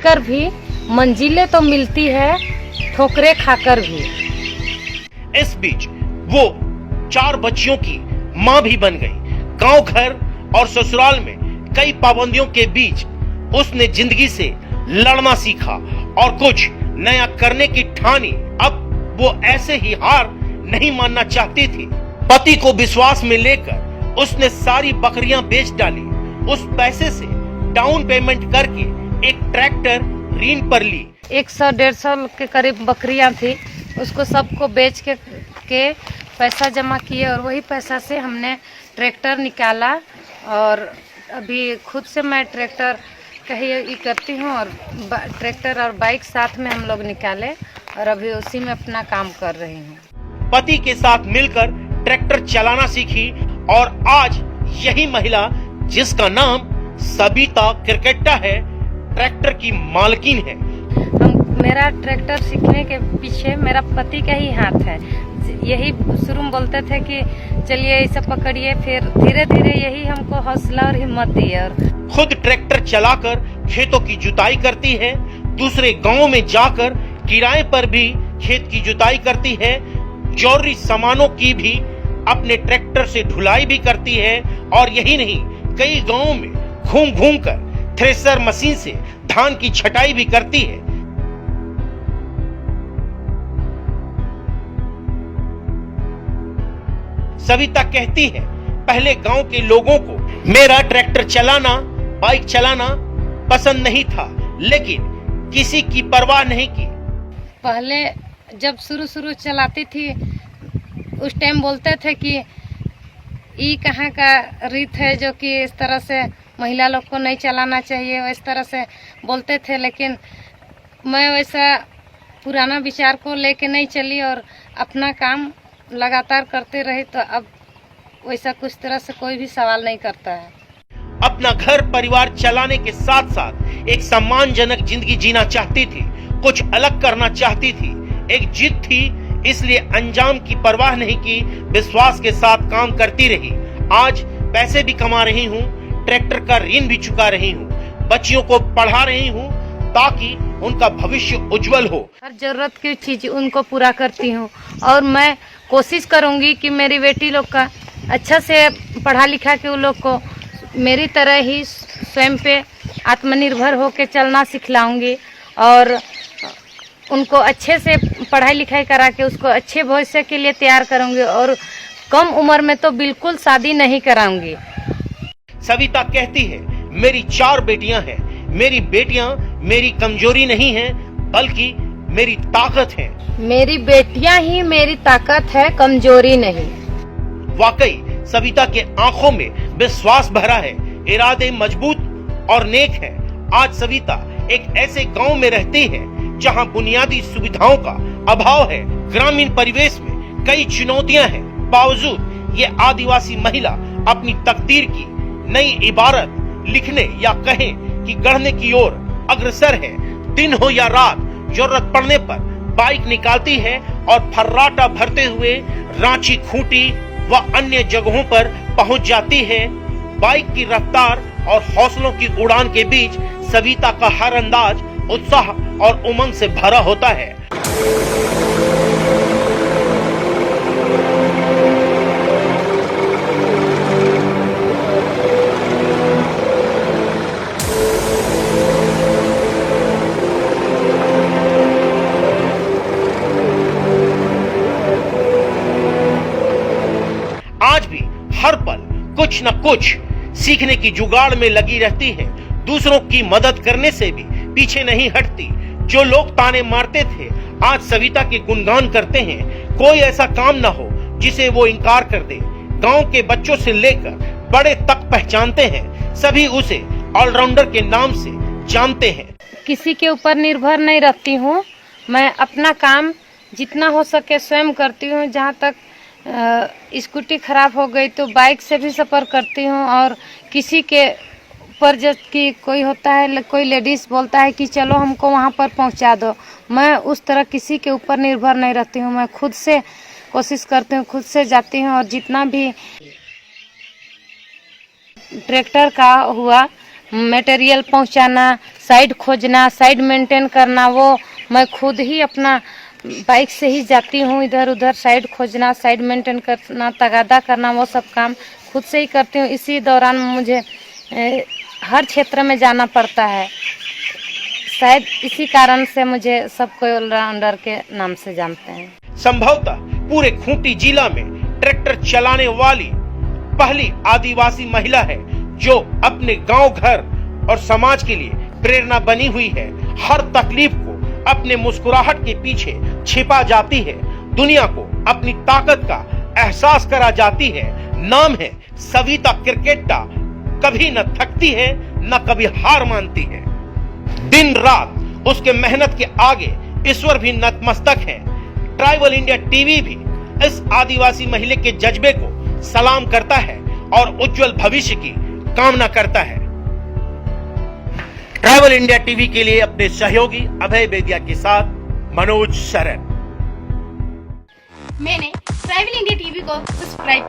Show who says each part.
Speaker 1: सीखकर भी मंजिलें तो मिलती है, ठोकरें खाकर भी।
Speaker 2: इस बीच वो 4 बच्चियों की मां भी बन गई। गांव घर और ससुराल में कई पाबंदियों के बीच उसने जिंदगी से लड़ना सीखा और कुछ नया करने की ठानी। अब वो ऐसे ही हार नहीं मानना चाहती थी। पति को विश्वास में लेकर उसने सारी बकरियां बेच डाली। उस पैसे से डाउन पेमेंट करके एक ट्रैक्टर ऋण पर ली।
Speaker 1: 100-150 के करीब बकरियां थी, उसको सबको बेच के पैसा जमा किए और वही पैसा से हमने ट्रैक्टर निकाला। और अभी खुद से मैं ट्रैक्टर कहीं करती हूँ और ट्रैक्टर और बाइक साथ में हम लोग निकाले और अभी उसी में अपना काम कर रही हूँ।
Speaker 2: पति के साथ मिलकर ट्रैक्टर चलाना सीखी और आज यही महिला, जिसका नाम सविता किरकेट्टा है, ट्रैक्टर की मालकिन है।
Speaker 1: मेरा ट्रैक्टर सीखने के पीछे मेरा पति का ही हाथ है। यही शुरू में बोलते थे कि चलिए इसे पकड़िए, फिर धीरे धीरे यही हमको हौसला और हिम्मत दी। और
Speaker 2: खुद ट्रैक्टर चलाकर खेतों की जुताई करती है, दूसरे गांवों में जाकर किराए पर भी खेत की जुताई करती है, जरूरी सामानों की भी अपने ट्रैक्टर से ढुलाई भी करती है। और यही नहीं, कई गांवों में घूम घूम कर थ्रेसर मशीन से धान की छटाई भी करती है। सविता कहती है, पहले गांव के लोगों को मेरा ट्रैक्टर चलाना, बाइक चलाना पसंद नहीं था, लेकिन किसी की परवाह नहीं की।
Speaker 1: पहले जब शुरू चलाती थी उस टाइम बोलते थे कि ये कहाँ का रीत है जो कि इस तरह से महिला लोग को नहीं चलाना चाहिए, इस तरह से बोलते थे। लेकिन मैं वैसा पुराना विचार को लेके नहीं चली और अपना काम लगातार करते रही, तो अब वैसा कुछ तरह से कोई भी सवाल नहीं करता है।
Speaker 2: अपना घर परिवार चलाने के साथ साथ एक सम्मानजनक जिंदगी जीना चाहती थी, कुछ अलग करना चाहती थी, एक जिद थी, इसलिए अंजाम की परवाह नहीं की, विश्वास के साथ काम करती रही। आज पैसे भी कमा रही हूँ, ट्रैक्टर का ऋण भी चुका रही हूँ, बच्चियों को पढ़ा रही हूँ ताकि उनका भविष्य उज्जवल हो।
Speaker 1: हर जरूरत की चीज उनको पूरा करती हूँ और मैं कोशिश करूंगी कि मेरी बेटी लोग का अच्छा से पढ़ा लिखा के उन लोग को मेरी तरह ही स्वयं पे आत्मनिर्भर होकर चलना सिखलाऊंगी और उनको अच्छे से पढ़ाई लिखाई करा के उसको अच्छे भविष्य के लिए तैयार करूंगी और कम उम्र में तो बिल्कुल शादी नहीं कराऊंगी।
Speaker 2: सविता कहती है, मेरी 4 बेटियां हैं, मेरी बेटियां मेरी कमजोरी नहीं हैं, बल्कि मेरी ताकत है।
Speaker 1: मेरी बेटियां ही मेरी ताकत है, कमजोरी नहीं।
Speaker 2: वाकई सविता के आंखों में विश्वास भरा है, इरादे मजबूत और नेक है। आज सविता एक ऐसे गांव में रहती है जहां बुनियादी सुविधाओं का अभाव है। ग्रामीण परिवेश में कई चुनौतियां हैं, बावजूद ये आदिवासी महिला अपनी तकदीर की नई इबारत लिखने या कहें कि गढ़ने की ओर अग्रसर है। दिन हो या रात, जरूरत पड़ने पर बाइक निकालती है और फर्राटा भरते हुए रांची, खूंटी व अन्य जगहों पर पहुंच जाती है। बाइक की रफ्तार और हौसलों की उड़ान के बीच सविता का हर अंदाज उत्साह और उमंग से भरा होता है। आज भी हर पल कुछ न कुछ सीखने की जुगाड़ में लगी रहती है, दूसरों की मदद करने से भी पीछे नहीं हटती। जो लोग ताने मारते थे आज सविता के गुणगान करते हैं। कोई ऐसा काम न हो जिसे वो इनकार कर दे। गांव के बच्चों से लेकर बड़े तक पहचानते हैं, सभी उसे ऑलराउंडर के नाम से जानते हैं।
Speaker 1: किसी के ऊपर निर्भर नहीं रहती हूँ, मैं अपना काम जितना हो सके स्वयं करती हूँ। जहाँ तक स्कूटी खराब हो गई तो बाइक से भी सफ़र करती हूँ और किसी के पर जब कि कोई होता है, कोई लेडीज़ बोलता है कि चलो हमको वहाँ पर पहुँचा दो, मैं उस तरह किसी के ऊपर निर्भर नहीं रहती हूँ। मैं खुद से कोशिश करती हूँ, खुद से जाती हूँ और जितना भी ट्रैक्टर का हुआ मटेरियल पहुंचाना, साइड खोजना, साइड मेंटेन करना, वो मैं खुद ही अपना बाइक से ही जाती हूँ। इधर उधर साइड खोजना, साइड मेंटेन करना, तगादा करना, वो सब काम खुद से ही करती हूँ। इसी दौरान मुझे हर क्षेत्र में जाना पड़ता है। शायद इसी कारण से मुझे सब कोई ऑलराउंडर के नाम से जानते हैं।
Speaker 2: संभवतः पूरे खूंटी जिला में ट्रैक्टर चलाने वाली पहली आदिवासी महिला है जो अपने गांव, घर और समाज के लिए प्रेरणा बनी हुई है। हर तकलीफ को अपने मुस्कुराहट के पीछे छिपा जाती है, दुनिया को अपनी ताकत का एहसास करा जाती है। नाम है सविता किरकेट्टा। कभी न थकती है, न कभी हार मानती है। दिन रात उसके मेहनत के आगे ईश्वर भी नतमस्तक है। ट्राइबल इंडिया टीवी भी इस आदिवासी महिला के जज्बे को सलाम करता है और उज्जवल भविष्य की कामना करता है। ट्राइबल इंडिया टीवी के लिए अपने सहयोगी अभय बेदिया के साथ मनोज शरण।
Speaker 3: मैंने ट्राइबल इंडिया टीवी को सब्सक्राइब